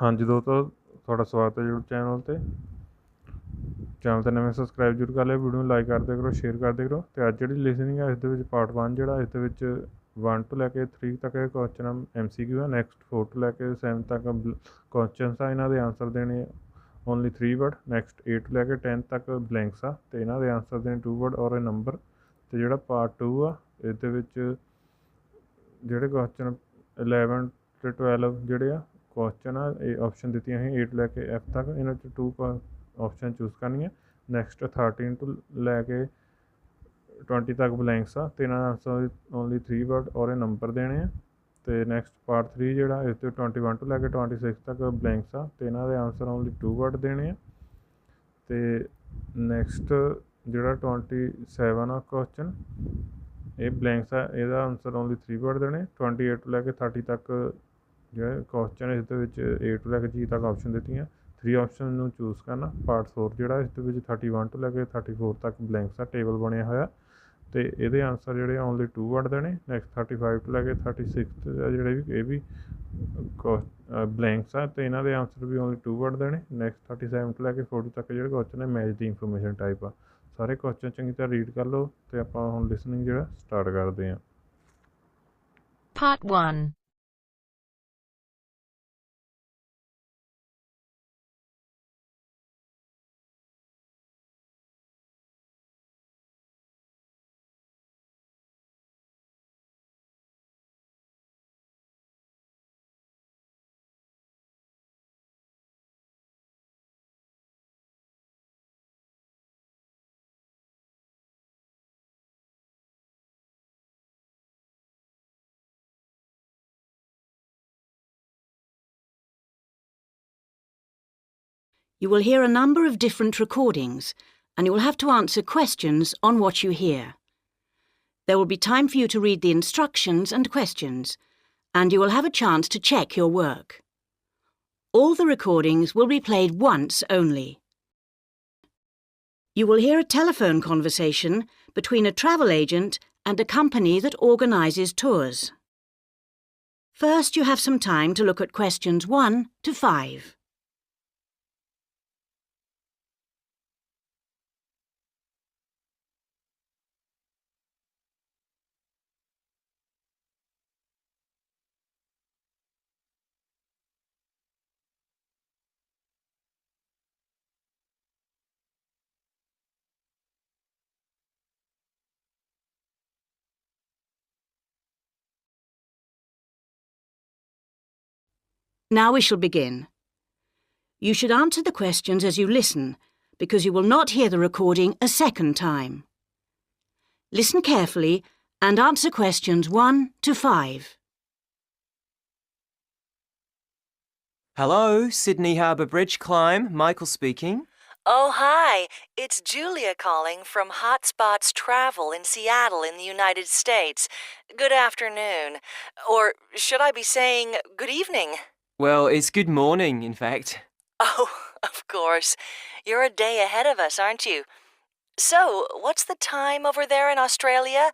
ਹਾਂਜੀ ਦੋਸਤੋ, ਤੁਹਾਡਾ ਸਵਾਗਤ ਹੈ YouTube ਚੈਨਲ 'ਤੇ। ਚੈਨਲ 'ਤੇ ਨਵੇਂ ਸਬਸਕ੍ਰਾਈਬ ਜ਼ਰੂਰ ਕਰ ਲਿਓ, ਵੀਡੀਓ ਨੂੰ ਲਾਈਕ ਕਰਦੇ ਕਰੋ, ਸ਼ੇਅਰ ਕਰਦੇ ਕਰੋ। ਅਤੇ ਅੱਜ ਜਿਹੜੀ ਲਿਸਨਿੰਗ ਹੈ ਇਸ ਦੇ ਵਿੱਚ ਪਾਰਟ 1 ਜਿਹੜਾ ਇਸ ਦੇ ਵਿੱਚ 1 ਤੋਂ ਲੈ ਕੇ 3 ਤੱਕ ਇਹ ਕੁਐਸਚਨ MCQ ਹੈ। ਨੈਕਸਟ 4 ਤੋਂ ਲੈ ਕੇ 7 ਤੱਕ ਕੁਐਸਚਨਸ ਆ, ਇਹਨਾਂ ਦੇ ਆਨਸਰ ਦੇਣੇ ਓਨਲੀ 3 ਵਰਡ। ਨੈਕਸਟ 8 ਤੋਂ ਲੈ ਕੇ 10 ਤੱਕ ਬਲੈਂਕਸ ਆ ਅਤੇ ਇਹਨਾਂ ਦੇ ਆਨਸਰ ਦੇਣੇ 2 ਵਰਡ ਔਰ ਇਹ ਨੰਬਰ। ਅਤੇ ਜਿਹੜਾ ਪਾਰਟ 2 ਆ ਇਸ ਦੇ ਵਿੱਚ ਜਿਹੜੇ ਕੁਐਸਚਨ 11 ਅਤੇ 12 ਜਿਹੜੇ ਆ ਕੁਐਸਚਨ ਆ, ਇਹ ਆਪਸ਼ਨ ਦਿੱਤੀਆਂ ਸੀ 8 ਲੈ ਕੇ F ਤੱਕ, ਇਹਨਾਂ 'ਚ 2 ਆਪਸ਼ਨ ਚੂਜ਼ ਕਰਨੀਆਂ। ਨੈਕਸਟ 13 ਤੋਂ ਲੈ ਕੇ 20 ਤੱਕ ਬਲੈਂਕਸ ਆ ਅਤੇ ਇਹਨਾਂ ਦਾ ਆਨਸਰ ਓਨਲੀ 3 ਵਰਡ ਔਰ ਇਹ ਨੰਬਰ ਦੇਣੇ ਆ। ਅਤੇ ਨੈਕਸਟ ਪਾਰਟ 3 ਜਿਹੜਾ ਇਸ ਤੋਂ 21 ਤੋਂ ਲੈ ਕੇ 26 ਤੱਕ ਬਲੈਂਕਸ ਆ ਅਤੇ ਇਹਨਾਂ ਦੇ ਆਨਸਰ ਓਨਲੀ 2 ਵਰਡ ਦੇਣੇ ਆ। ਅਤੇ ਨੈਕਸਟ ਜਿਹੜਾ 27 ਆ ਕੁਐਸਚਨ, ਇਹ ਬਲੈਂਕਸ ਆ, ਇਹਦਾ ਆਨਸਰ ਓਨਲੀ 3 ਵਰਡ ਦੇਣੇ। 28 ਤੋਂ ਲੈ ਕੇ 30 ਤੱਕ ਜਿਹੜੇ ਕੁਐਸਚਨ ਇਸ ਦੇ ਵਿੱਚ A ਤੋਂ ਲੈ ਕੇ G ਤੱਕ ਆਪਸ਼ਨ ਦਿੱਤੀਆਂ, 3 ਆਪਸ਼ਨ ਨੂੰ ਚੂਜ਼ ਕਰਨਾ। ਪਾਰਟ 4 ਜਿਹੜਾ ਇਸ ਦੇ ਵਿੱਚ 31 ਤੋਂ ਲੈ ਕੇ 34 ਤੱਕ ਬਲੈਂਕਸ ਆ, ਟੇਬਲ ਬਣਿਆ ਹੋਇਆ ਅਤੇ ਇਹਦੇ ਆਨਸਰ ਜਿਹੜੇ ਆ ਓਨਲੀ 2 ਵਰਡ ਦੇਣੇ। ਨੈਕਸਟ 35 ਤੋਂ ਲੈ ਕੇ 36 ਜਿਹੜੇ ਵੀ ਇਹ ਵੀ ਬਲੈਂਕਸ ਆ ਅਤੇ ਇਹਨਾਂ ਦੇ ਆਨਸਰ ਵੀ ਓਨਲੀ 2 ਵਰਡ ਦੇਣੇ। ਨੈਕਸਟ 37 ਤੋਂ ਲੈ ਕੇ 40 ਤੱਕ ਜਿਹੜੇ ਕੁਐਸਚਨ ਹੈ ਮੈਚ ਦੀ ਇਨਫੋਰਮੇਸ਼ਨ ਟਾਈਪ ਆ। ਸਾਰੇ ਕੁਐਸਚਨ ਚੰਗੀ ਤਰ੍ਹਾਂ ਰੀਡ ਕਰ ਲਓ ਅਤੇ ਆਪਾਂ ਹੁਣ ਲਿਸਨਿੰਗ ਜਿਹੜਾ ਸਟਾਰਟ ਕਰਦੇ ਹਾਂ। Part 1. You will hear a number of different recordings, and you will have to answer questions on what you hear. There will be time for you to read the instructions and questions, and you will have a chance to check your work. All the recordings will be played once only. You will hear a telephone conversation between a travel agent and a company that organises tours. First, you have some time to look at questions 1 to 5. Now we shall begin. You should answer the questions as you listen, because you will not hear the recording a second time. Listen carefully and answer questions 1 to 5. Hello, Sydney Harbour Bridge Climb, Michael speaking. Oh, hi. It's Julia calling from Hotspots Travel in Seattle in the United States. Good afternoon. Or should I be saying good evening? Well, it's good morning, in fact. Oh, of course. You're a day ahead of us, aren't you? So, what's the time over there in Australia?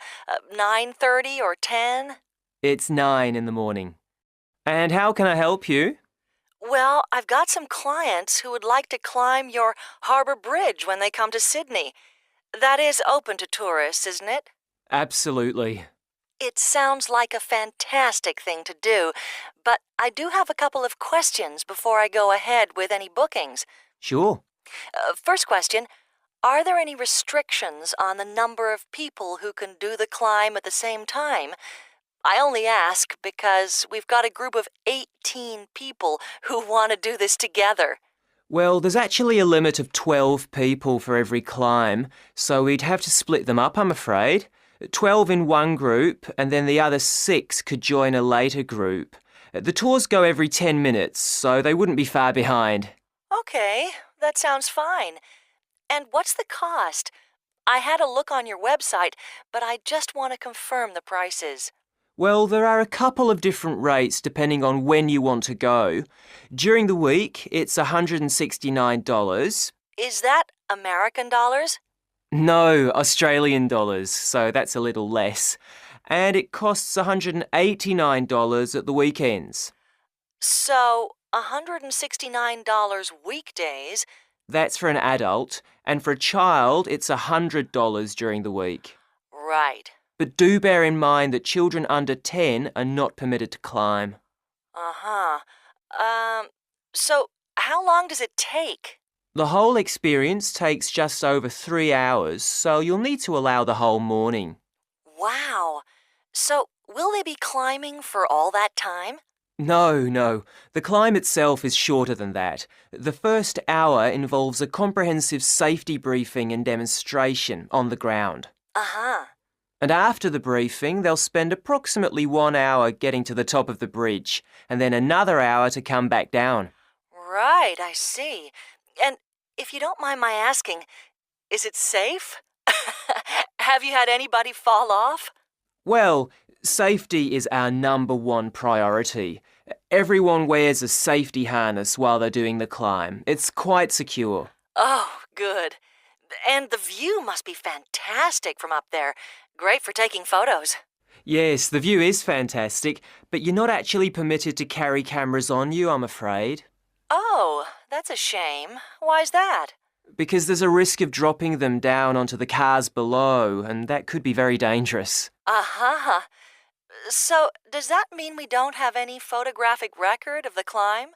9:30 or 10? It's 9 in the morning. And how can I help you? Well, I've got some clients who would like to climb your harbour bridge when they come to Sydney. That is open to tourists, isn't it? Absolutely. It sounds like a fantastic thing to do, but I do have a couple of questions before I go ahead with any bookings. Sure. First question, are there any restrictions on the number of people who can do the climb at the same time? I only ask because we've got a group of 18 people who want to do this together. Well, there's actually a limit of 12 people for every climb, so we'd have to split them up, I'm afraid. 12 in one group, and then the other 6 could join a later group. The tours go every 10 minutes, so they wouldn't be far behind. Okay, that sounds fine. And what's the cost? I had a look on your website, but I just want to confirm the prices. Well, there are a couple of different rates depending on when you want to go. During the week, it's $169. Is that American dollars? No, Australian dollars, so that's a little less. And it costs $189 at the weekends. So, $169 weekdays. That's for an adult, and for a child, it's $100 during the week. Right. But do bear in mind that children under 10 are not permitted to climb. Uh-huh. So how long does it take? The whole experience takes just over 3 hours, so you'll need to allow the whole morning. Wow. So will they be climbing for all that time? No. The climb itself is shorter than that. The first hour involves a comprehensive safety briefing and demonstration on the ground. Uh-huh. And after the briefing, they'll spend approximately 1 hour getting to the top of the bridge, and then another hour to come back down. Right, I see. And if you don't mind my asking, is it safe? Have you had anybody fall off? Well, safety is our number one priority. Everyone wears a safety harness while they're doing the climb. It's quite secure. Oh, good. And the view must be fantastic from up there. Great for taking photos. Yes, the view is fantastic, but you're not actually permitted to carry cameras on you, I'm afraid. Oh, that's a shame. Why's that? Because there's a risk of dropping them down onto the cars below, and that could be very dangerous. Uh-huh. So, does that mean we don't have any photographic record of the climb?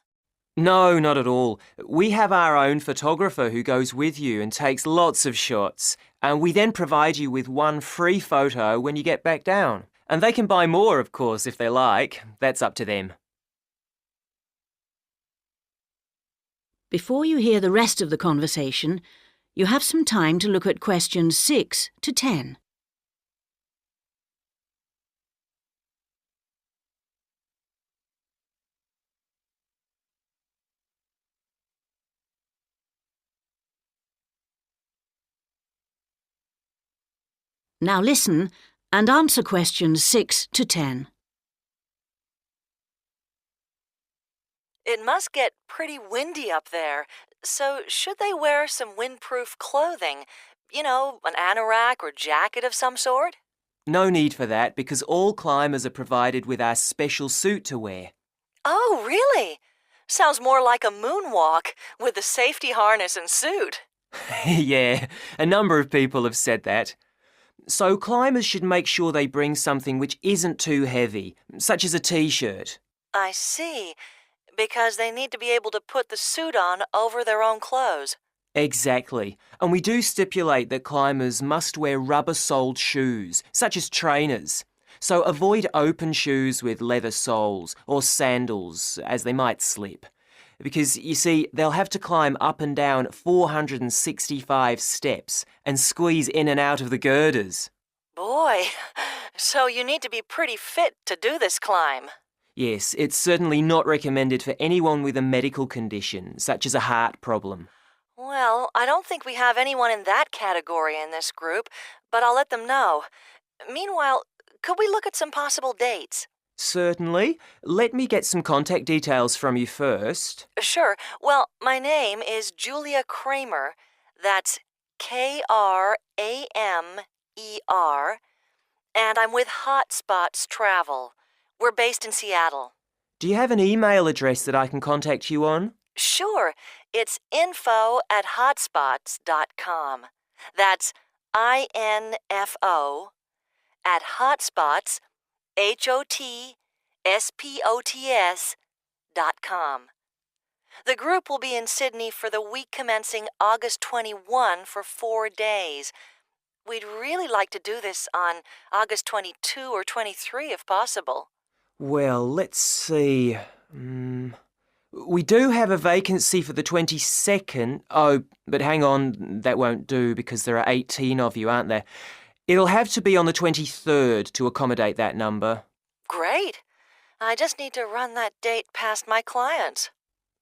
No, not at all. We have our own photographer who goes with you and takes lots of shots, and we then provide you with one free photo when you get back down. And they can buy more, of course, if they like. That's up to them. Before you hear the rest of the conversation, you have some time to look at questions 6 to 10. Now listen and answer questions 6 to 10. It must get pretty windy up there, so should they wear some windproof clothing? You know, an anorak or jacket of some sort? No need for that because all climbers are provided with our special suit to wear. Oh, really? Sounds more like a moonwalk with the safety harness and suit. Yeah, a number of people have said that. So climbers should make sure they bring something which isn't too heavy, such as a t-shirt. I see. Because they need to be able to put the suit on over their own clothes. Exactly. And we do stipulate that climbers must wear rubber-soled shoes, such as trainers. So avoid open shoes with leather soles or sandals, as they might slip. Because, you see, they'll have to climb up and down 465 steps and squeeze in and out of the girders. Boy, so you need to be pretty fit to do this climb. Yes, it's certainly not recommended for anyone with a medical condition, such as a heart problem. Well, I don't think we have anyone in that category in this group, but I'll let them know. Meanwhile, could we look at some possible dates? Certainly. Let me get some contact details from you first. Sure. Well, my name is Julia Kramer. That's Kramer. And I'm with Hotspots Travel. We're based in Seattle. Do you have an email address that I can contact you on? Sure. It's info@hotspots.com. That's INFO at hotspots, HOTSPOTS.com. The group will be in Sydney for the week commencing August 21 for 4 days. We'd really like to do this on August 22 or 23 if possible. Well, let's see. We do have a vacancy for the 22nd. Oh, but hang on, that won't do because there are 18 of you, aren't there? It'll have to be on the 23rd to accommodate that number. Great. I just need to run that date past my clients.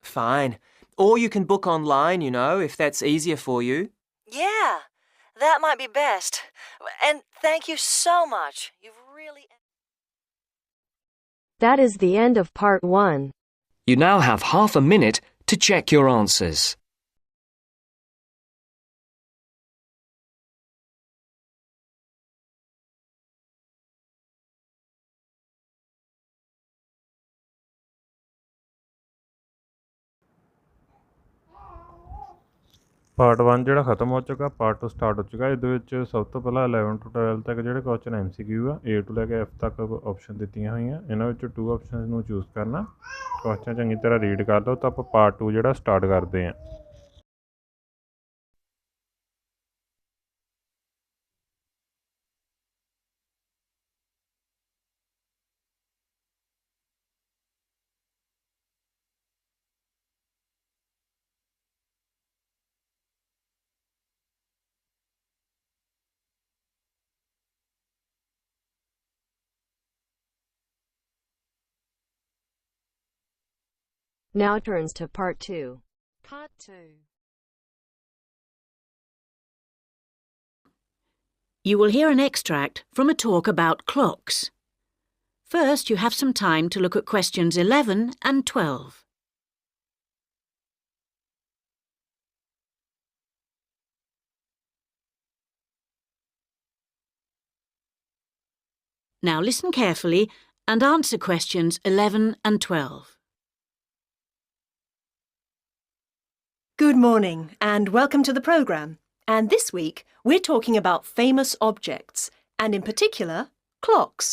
Fine. Or you can book online, you know, if that's easier for you. Yeah, that might be best. And thank you so much. You've really... That is the end of part 1. You now have half a minute to check your answers. Part 1 ਜਿਹੜਾ ਖਤਮ ਹੋ ਚੁੱਕਾ, part 2 start ਹੋ ਚੁੱਕਾ। ਇਹਦੇ ਵਿੱਚ ਸਭ ਤੋਂ ਪਹਿਲਾਂ 11 ਤੋਂ 12 ਤੱਕ ਜਿਹੜੇ ਕੁਐਸਚਨ MCQ ਆ, A ਤੋਂ ਲੈ ਕੇ F ਤੱਕ ਆਪਸ਼ਨ ਦਿੱਤੀਆਂ ਹੋਈਆਂ। ਇਹਨਾਂ ਵਿੱਚੋਂ 2 ਆਪਸ਼ਨ ਨੂੰ ਚੂਜ਼ ਕਰਨਾ। ਕੁਐਸਚਨ ਚੰਗੀ ਤਰ੍ਹਾਂ ਰੀਡ ਕਰ ਲਓ ਤਾਂ ਆਪਾਂ ਪਾਰਟ 2 ਜਿਹੜਾ ਸਟਾਰਟ ਕਰਦੇ ਹਾਂ। Now turns to part 2. Part 2. You will hear an extract from a talk about clocks. First, you have some time to look at questions 11 and 12. Now listen carefully and answer questions 11 and 12. Good morning and welcome to the programme. And this week we're talking about famous objects and in particular clocks.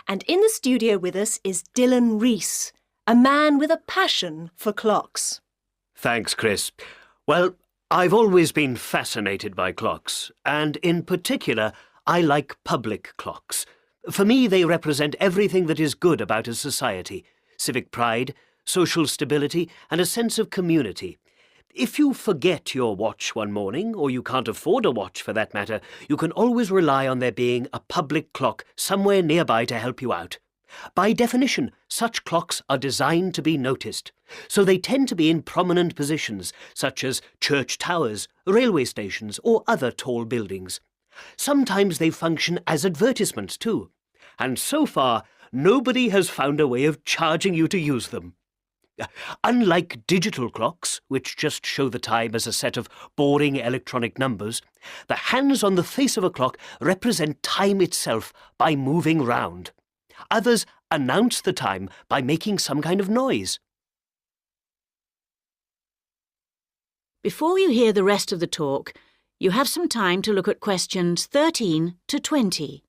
And in the studio with us is Dylan Rees, a man with a passion for clocks. Thanks, Chris. Well, I've always been fascinated by clocks, and in particular, I like public clocks. For me, they represent everything that is good about a society: civic pride, social stability, and a sense of community. If you forget your watch one morning, or you can't afford a watch for that matter, you can always rely on there being a public clock somewhere nearby to help you out. By definition, such clocks are designed to be noticed, so they tend to be in prominent positions, such as church towers, railway stations, or other tall buildings. Sometimes they function as advertisements too, and so far, nobody has found a way of charging you to use them. Unlike digital clocks, which just show the time as a set of boring electronic numbers, the hands on the face of a clock represent time itself by moving round. Others announce the time by making some kind of noise. Before you hear the rest of the talk, you have some time to look at questions 13 to 20.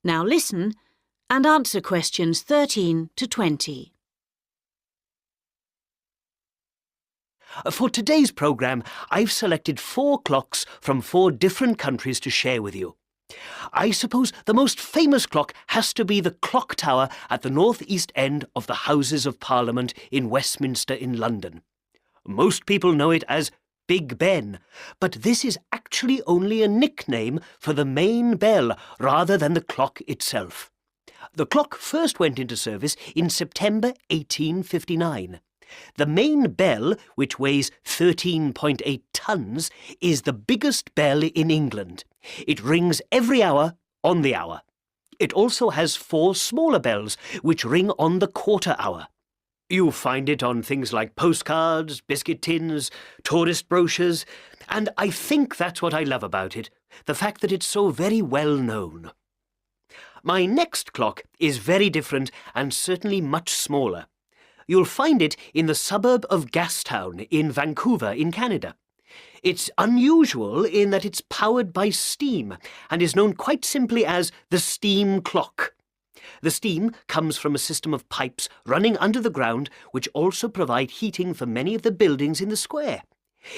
Now listen and answer questions 13 to 20. For today's programme, I've selected 4 clocks from 4 different countries to share with you. I suppose the most famous clock has to be the clock tower at the north-east end of the Houses of Parliament in Westminster in London. Most people know it as Big Ben, but this is actually only a nickname for the main bell rather than the clock itself. The clock first went into service in September 1859. The main bell, which weighs 13.8 tons, is the biggest bell in England. It rings every hour on the hour. It also has 4 smaller bells, which ring on the quarter hour. You find it on things like postcards, biscuit tins, tourist brochures, and I think that's what I love about it, the fact that it's so very well known. My next clock is very different and certainly much smaller. You'll find it in the suburb of Gastown in Vancouver in Canada. It's unusual in that it's powered by steam and is known quite simply as the steam clock. The steam comes from a system of pipes running under the ground which also provide heating for many of the buildings in the square.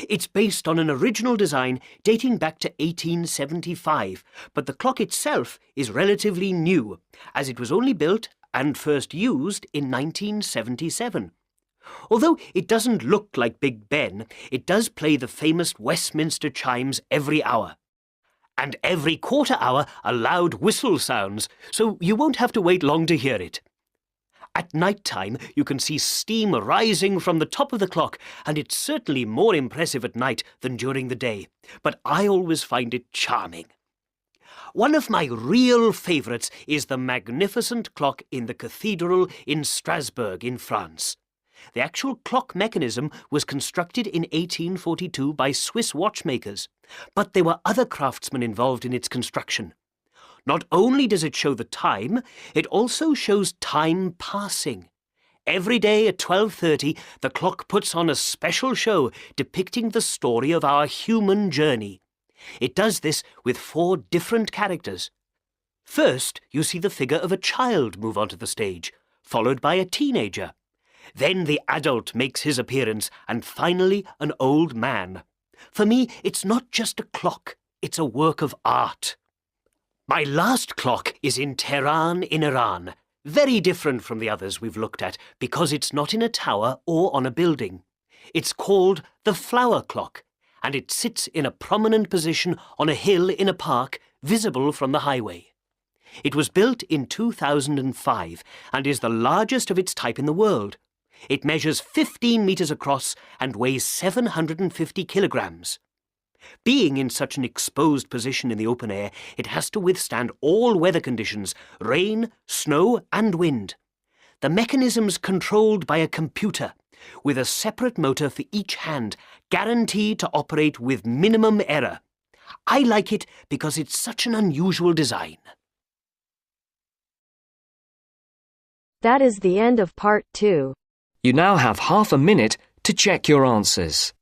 It's based on an original design dating back to 1875, but the clock itself is relatively new, as it was only built and first used in 1977. Although it doesn't look like Big Ben, it does play the famous Westminster chimes every hour. And every quarter hour a loud whistle sounds, so you won't have to wait long to hear it. At night time, you can see steam rising from the top of the clock, and it's certainly more impressive at night than during the day, but I always find it charming. One of my real favourites is the magnificent clock in the cathedral in Strasbourg in France. The actual clock mechanism was constructed in 1842 by Swiss watchmakers, but there were other craftsmen involved in its construction. Not only does it show the time, it also shows time passing. Every day at 12:30, the clock puts on a special show depicting the story of our human journey. It does this with 4 different characters. First, you see the figure of a child move onto the stage, followed by a teenager. Then the adult makes his appearance, and finally an old man. For me, it's not just a clock, it's a work of art. My last clock is in Tehran in Iran, very different from the others we've looked at because it's not in a tower or on a building. It's called the flower clock, and it sits in a prominent position on a hill in a park visible from the highway. It was built in 2005 and is the largest of its type in the world. It measures 15 metres across and weighs 750 kilograms. Being in such an exposed position in the open air, it has to withstand all weather conditions, rain, snow and wind. The mechanism's controlled by a computer, with a separate motor for each hand, guaranteed to operate with minimum error. I like it because it's such an unusual design. That is the end of part 2. You now have half a minute to check your answers.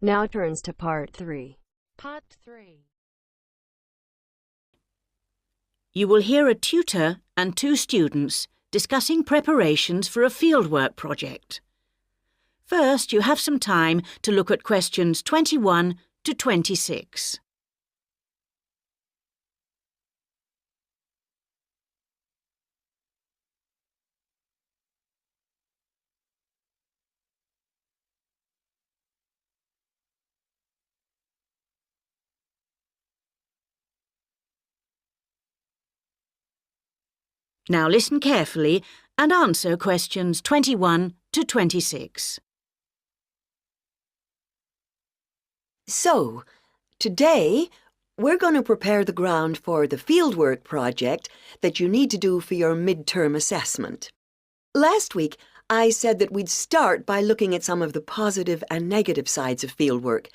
Now turns to part 3. Part 3. You will hear a tutor and 2 students discussing preparations for a fieldwork project. First, you have some time to look at questions 21 to 26. Now listen carefully and answer questions 21 to 26. So, today we're going to prepare the ground for the fieldwork project that you need to do for your midterm assessment. Last week, I said that we'd start by looking at some of the positive and negative sides of fieldwork,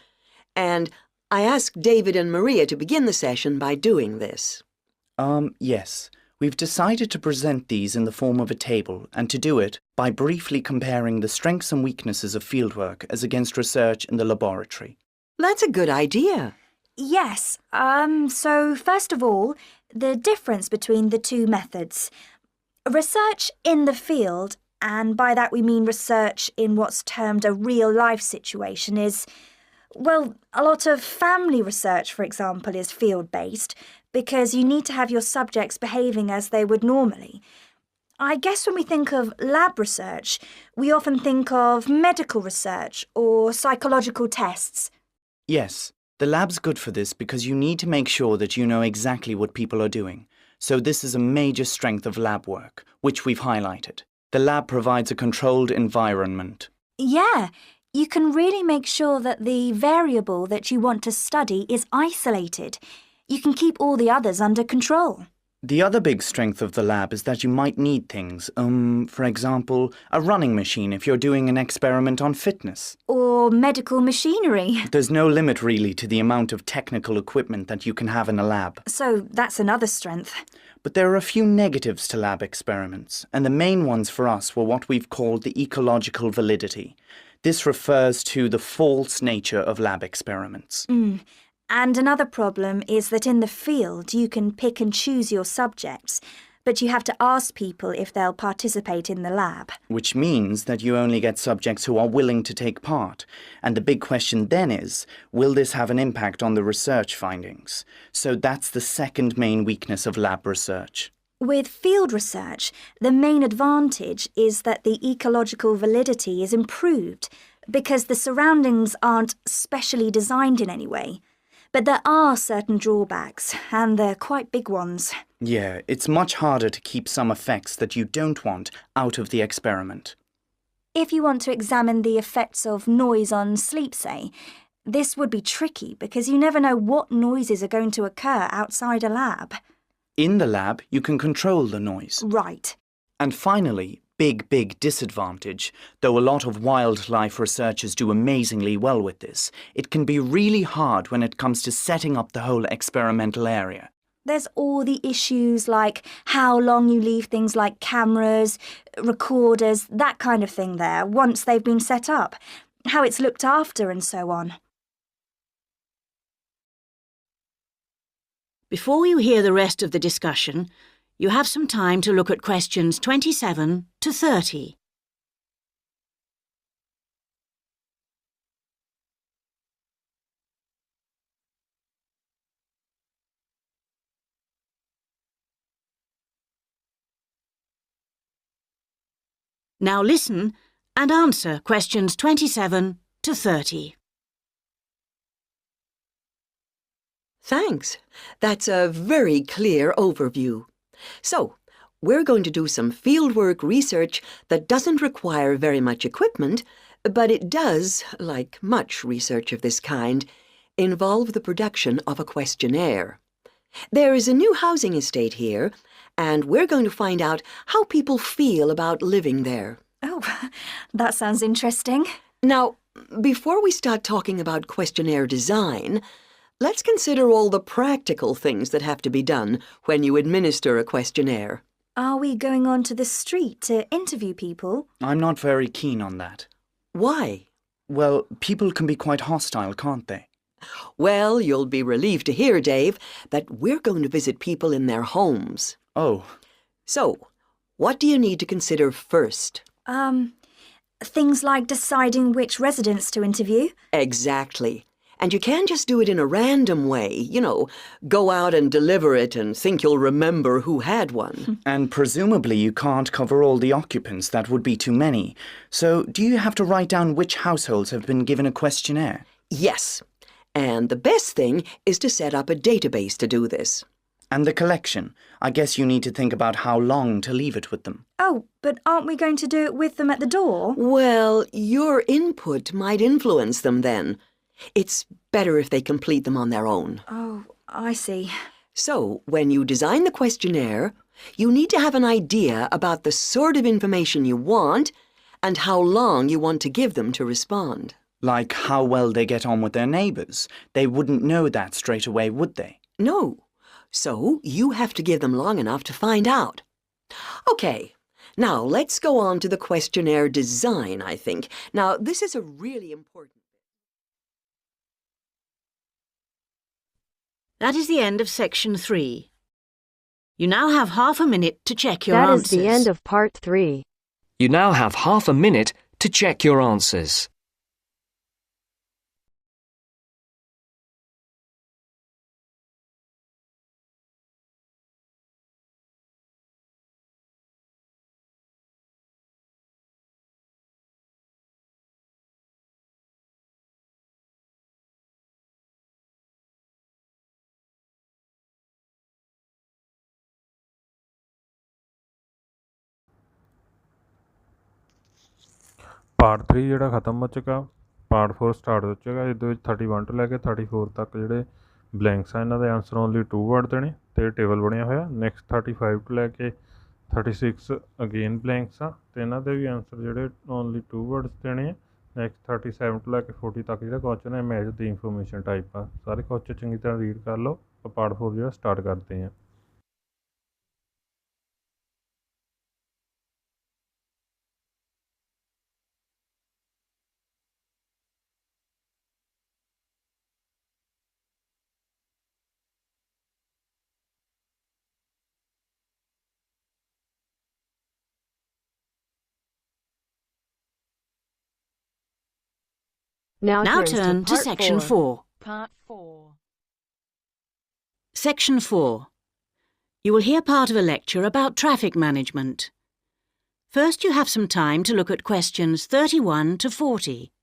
and I asked David and Maria to begin the session by doing this. Yes. We've decided to present these in the form of a table, and to do it by briefly comparing the strengths and weaknesses of fieldwork as against research in the laboratory. That's a good idea. Yes, so first of all, the difference between the 2 methods. Research in the field, and by that we mean research in what's termed a real-life situation, is, well, a lot of family research, for example, is field-based, because you need to have your subjects behaving as they would normally. I guess when we think of lab research, we often think of medical research or psychological tests. Yes, the lab's good for this because you need to make sure that you know exactly what people are doing. So this is a major strength of lab work, which we've highlighted. The lab provides a controlled environment. Yeah, you can really make sure that the variable that you want to study is isolated. You can keep all the others under control. The other big strength of the lab is that you might need things, for example, a running machine if you're doing an experiment on fitness. Or medical machinery. There's no limit really to the amount of technical equipment that you can have in a lab. So that's another strength. But there are a few negatives to lab experiments, and the main ones for us were what we've called the ecological validity. This refers to the false nature of lab experiments. And another problem is that in the field you can pick and choose your subjects, but you have to ask people if they'll participate in the lab. Which means that you only get subjects who are willing to take part. And the big question then is, will this have an impact on the research findings? So that's the second main weakness of lab research. With field research, the main advantage is that the ecological validity is improved because the surroundings aren't specially designed in any way. But there are certain drawbacks, and they're quite big ones. Yeah, it's much harder to keep some effects that you don't want out of the experiment. If you want to examine the effects of noise on sleep, say, this would be tricky because you never know what noises are going to occur outside a lab. In the lab, you can control the noise. Right. And finally, big disadvantage, though a lot of wildlife researchers do amazingly well with this, it can be really hard when it comes to setting up the whole experimental area. There's all the issues like how long you leave things like cameras, recorders, that kind of thing there once they've been set up, how it's looked after and so on. Before you hear the rest of the discussion, you have some time to look at questions 27 to 30. Now listen and answer questions 27 to 30. Thanks. That's a very clear overview. So, we're going to do some fieldwork research that doesn't require very much equipment, but it does, like much research of this kind, involve the production of a questionnaire. There is a new housing estate here, and we're going to find out how people feel about living there. Oh, that sounds interesting. Now, before we start talking about questionnaire design, let's consider all the practical things that have to be done when you administer a questionnaire. Are we going onto the street to interview people? I'm not very keen on that. Why? Well, people can be quite hostile, can't they? Well, you'll be relieved to hear, Dave, that we're going to visit people in their homes. Oh. So, what do you need to consider first? Things like deciding which residents to interview? Exactly. And you can't just do it in a random way, you know, go out and deliver it and think you'll remember who had one. And presumably you can't cover all the occupants, that would be too many. So do you have to write down which households have been given a questionnaire? Yes. And the best thing is to set up a database to do this. And the collection. I guess you need to think about how long to leave it with them. Oh, but aren't we going to do it with them at the door? Well, your input might influence them then. It's better if they complete them on their own. Oh, I see. So, when you design the questionnaire, you need to have an idea about the sort of information you want and how long you want to give them to respond. Like how well they get on with their neighbours. They wouldn't know that straight away, would they? No. So, you have to give them long enough to find out. Okay, now let's go on to the questionnaire design, I think. Now, this is a really important... That is the end of section 3. You now have half a minute to check your That answers. is the end of part 3. You now have half a minute to check your answers. Part 3 ਜਿਹੜਾ ਖਤਮ ਹੋ ਚੁੱਕਾ, part 4 start ਹੋ ਚੁੱਕਾ। ਇਹਦੇ ਵਿੱਚ 31 ਤੋਂ ਲੈ ਕੇ 34 ਤੱਕ ਜਿਹੜੇ ਬਲੈਂਕਸ ਆ ਇਹਨਾਂ ਦੇ ਆਨਸਰ ਓਨਲੀ 2 ਵਰਡ ਦੇਣੇ ਅਤੇ ਟੇਬਲ ਬਣਿਆ ਹੋਇਆ। ਨੈਕਸਟ 35 ਤੋਂ ਲੈ ਕੇ 36 ਅਗੇਨ ਬਲੈਂਕਸ ਆ ਅਤੇ ਇਹਨਾਂ ਦੇ ਵੀ ਆਨਸਰ ਜਿਹੜੇ ਓਨਲੀ 2 ਵਰਡਸ ਦੇਣੇ ਆ। ਨੈਕਸਟ 37 ਤੋਂ ਲੈ ਕੇ 40 ਤੱਕ ਜਿਹੜਾ ਕੁਐਸਚਨ ਹੈ ਮੈਚ ਦੀ ਇਨਫੋਰਮੇਸ਼ਨ ਟਾਈਪ ਆ। ਸਾਰੇ ਕੁਐਸਚਨ ਚੰਗੀ ਤਰ੍ਹਾਂ ਰੀਡ ਕਰ ਲਓ। ਆਪਾਂ ਪਾਰਟ 4 ਜਿਹੜਾ ਸਟਾਰਟ ਕਰਦੇ ਹਾਂ। Now turn to Section 4. Part 4. Section 4. You will hear part of a lecture about traffic management. First, you have some time to look at questions 31 to 40.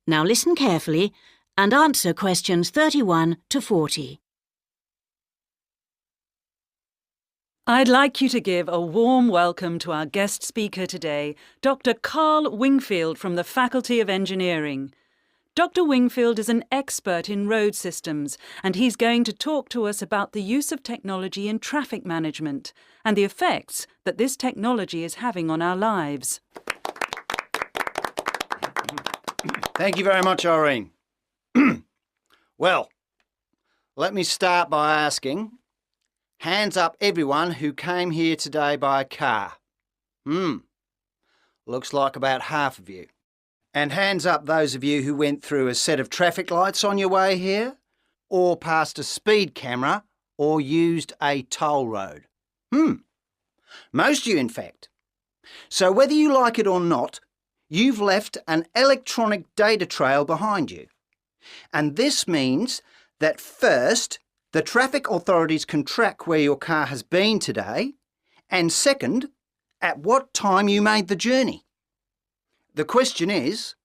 Now listen carefully and answer questions 31 to 40. I'd like you to give a warm welcome to our guest speaker today, Dr. Carl Wingfield from the Faculty of Engineering. Dr. Wingfield is an expert in road systems, and he's going to talk to us about the use of technology in traffic management and the effects that this technology is having on our lives. Thank you very much, Irene. Well, let me start by asking, hands up everyone who came here today by car. Looks like about half of you. And hands up those of you who went through a set of traffic lights on your way here, or passed a speed camera, or used a toll road. Most of you, in fact. So whether you like it or not, you've left an electronic data trail behind you. And this means that first, the traffic authorities can track where your car has been today, and second, at what time you made the journey. The question is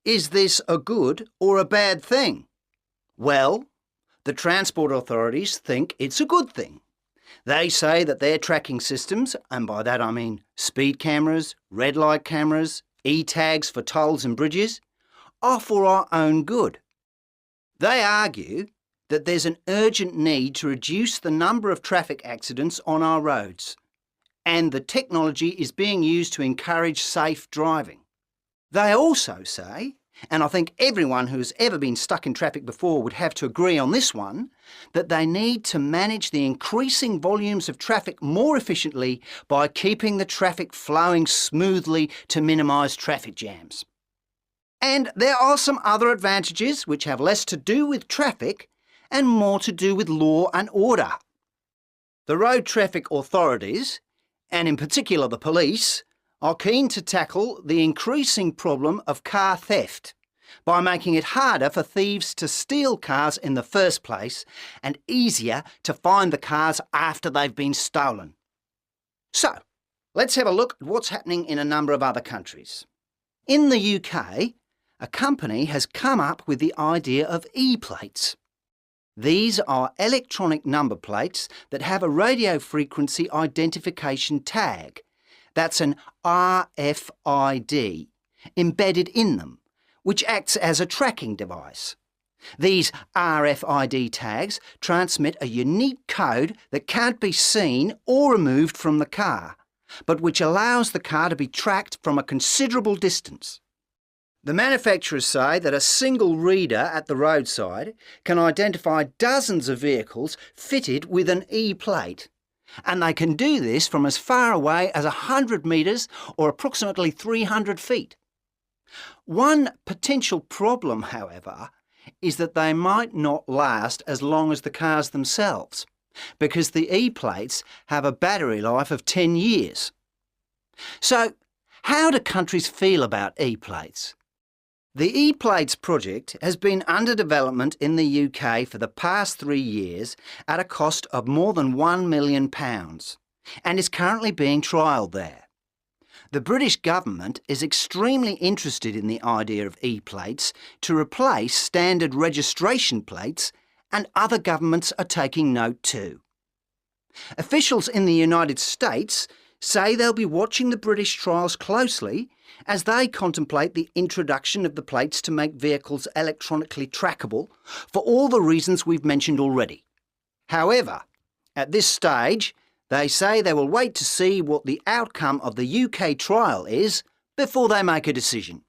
this a good or a bad thing? Well, the transport authorities think it's a good thing. They say that their tracking systems, and by that I mean speed cameras, red light cameras, e-tags for tolls and bridges, are for our own good. They argue that there's an urgent need to reduce the number of traffic accidents on our roads, and the technology is being used to encourage safe driving. They also say, and I think everyone who has ever been stuck in traffic before would have to agree on this one, that they need to manage the increasing volumes of traffic more efficiently by keeping the traffic flowing smoothly to minimise traffic jams. And there are some other advantages which have less to do with traffic and more to do with law and order. The road traffic authorities, and in particular the police, are keen to tackle the increasing problem of car theft by making it harder for thieves to steal cars in the first place and easier to find the cars after they've been stolen. So, let's have a look at what's happening in a number of other countries. In the UK, a company has come up with the idea of e-plates. These are electronic number plates that have a radio frequency identification tag. That's an RFID embedded in them, which acts as a tracking device. These RFID tags transmit a unique code that can't be seen or removed from the car, but which allows the car to be tracked from a considerable distance. The manufacturers say that a single reader at the roadside can identify dozens of vehicles fitted with an E-plate. And they can do this from as far away as 100 metres or approximately 300 feet. One potential problem, however, is that they might not last as long as the cars themselves, because the E-plates have a battery life of 10 years. So, how do countries feel about E-plates? The E-plates project has been under development in the UK for the past 3 years at a cost of more than £1 million and is currently being trialled there. The British government is extremely interested in the idea of E-plates to replace standard registration plates, and other governments are taking note too. Officials in the United States say they'll be watching the British trials closely as they contemplate the introduction of the plates to make vehicles electronically trackable for all the reasons we've mentioned already. However, At this stage, they say they will wait to see what the outcome of the UK trial is before they make a decision.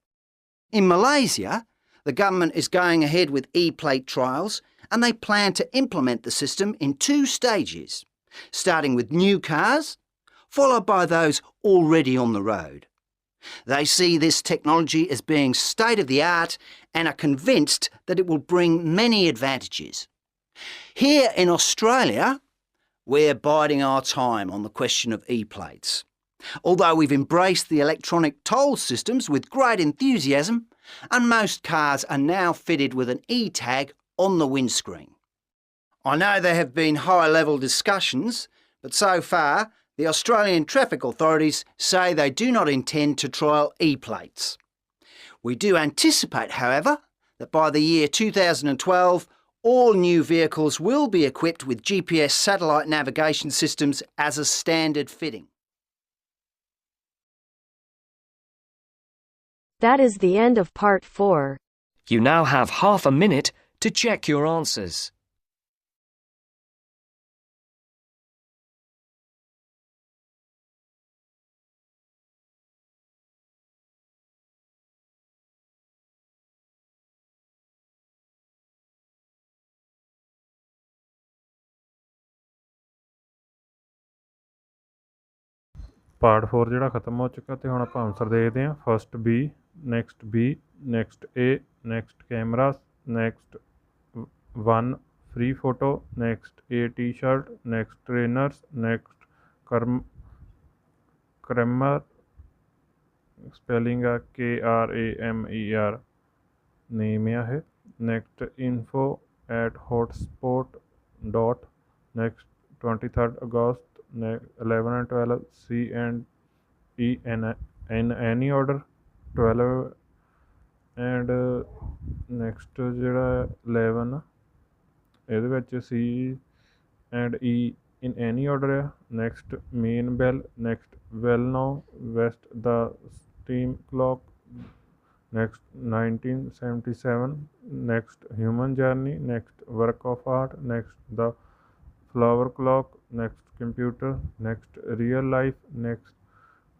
In Malaysia, the government is going ahead with e-plate trials and they plan to implement the system in 2 stages, starting with new cars, followed by those already on the road. They see this technology as being state-of-the-art and are convinced that it will bring many advantages. Here in Australia, we're biding our time on the question of e-plates. Although we've embraced the electronic toll systems with great enthusiasm, and most cars are now fitted with an e-tag on the windscreen. I know there have been high-level discussions, but so far the Australian traffic authorities say they do not intend to trial e-plates. We do anticipate, however, that by the year 2012, all new vehicles will be equipped with GPS satellite navigation systems as a standard fitting. That is the end of part 4. You now have half a minute to check your answers. Part 4 ਜਿਹੜਾ ਖਤਮ ਹੋ ਚੁੱਕਾ ਤੇ ਹੁਣ ਆਪਾਂ answer ਦੇਖਦੇ ਹਾਂ। First B, next B, next A, next cameras, next 1 free photo, next A t-shirt, next trainers, next Kramer, spelling Kramer, name है, next info at hotspot dot, next 23rd August, 11 and 12 C and E in any order, 12 and next ਜਿਹੜਾ 11 ਇਹਦੇ ਵਿੱਚ C and E in any order ਆ। next main bell, next well now, west the steam clock, next 1977, next human journey, next work of art, next the flower clock, next computer, next real life, next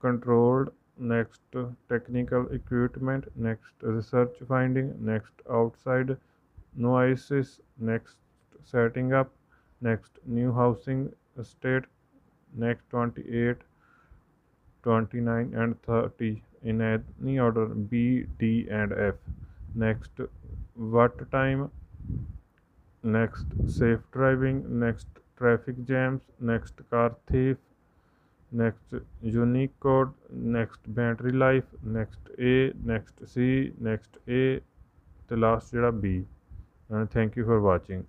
controlled, next technical equipment, next research finding, next outside noises, next setting up, next new housing estate, next 28, 29 and 30 in any order B, D and F, next what time, next safe driving, next traffic jams, next car thief, next unique code, next battery life, next A, next C, next A, the last ਜਿਹੜਾ B. Thank you for watching.